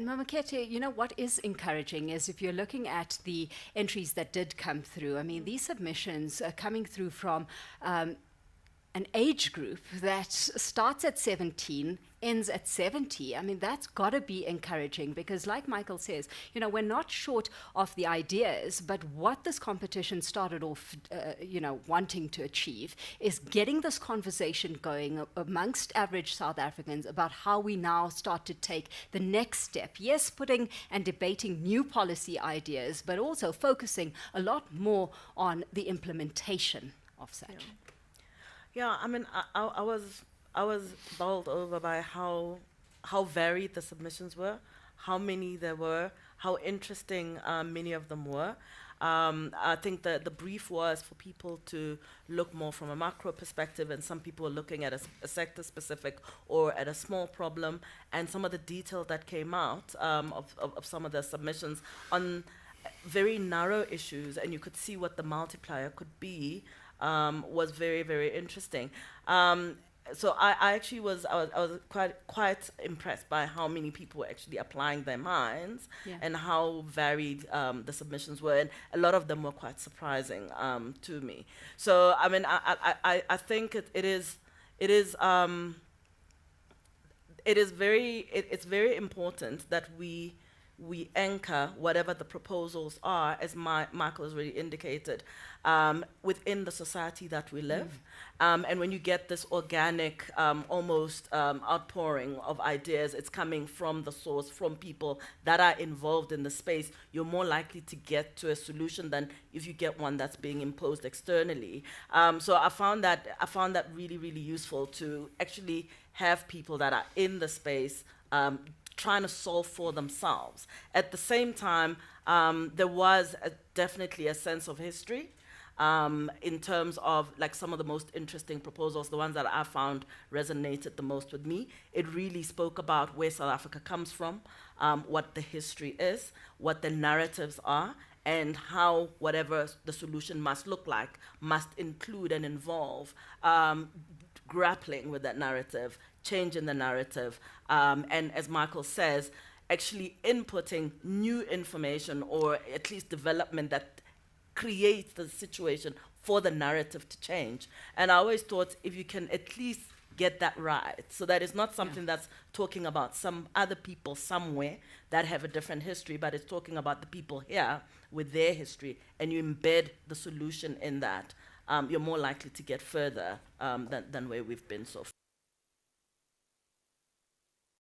Mamokete, you know, what is encouraging is if you're looking at the entries that did come through, I mean, these submissions are coming through from an age group that starts at 17, ends at 70. I mean, that's got to be encouraging because, like Michael says, you know, we're not short of the ideas, but what this competition started off, wanting to achieve is getting this conversation going amongst average South Africans about how we now start to take the next step. Yes, putting and debating new policy ideas, but also focusing a lot more on the implementation of such. Yeah. Yeah, I mean, I was bowled over by how varied the submissions were, how many there were, how interesting many of them were. I think that the brief was for people to look more from a macro perspective, and some people were looking at a sector specific or at a small problem, and some of the detail that came out of some of the submissions on very narrow issues, and you could see what the multiplier could be, was very, very interesting. So I actually I was quite impressed by how many people were actually applying their minds, Yeah. and how varied the submissions were, and a lot of them were quite surprising to me. So I mean, I think it's very important that we anchor whatever the proposals are, as Michael has already indicated, within the society that we live. And when you get this organic, almost outpouring of ideas, it's coming from the source, from people that are involved in the space, you're more likely to get to a solution than if you get one that's being imposed externally. So I found that really, really useful to actually have people that are in the space, trying to solve for themselves. At the same time, there was definitely a sense of history, in terms of like some of the most interesting proposals, the ones that I found resonated the most with me. It really spoke about where South Africa comes from, what the history is, what the narratives are, and how whatever the solution must look like must include and involve grappling with that narrative, changing the narrative, and as Michael says, actually inputting new information or at least development that creates the situation for the narrative to change. And I always thought if you can at least get that right, so that it's not something that's talking about some other people somewhere that have a different history, but it's talking about the people here with their history, and you embed the solution in that, you're more likely to get further than where we've been so far.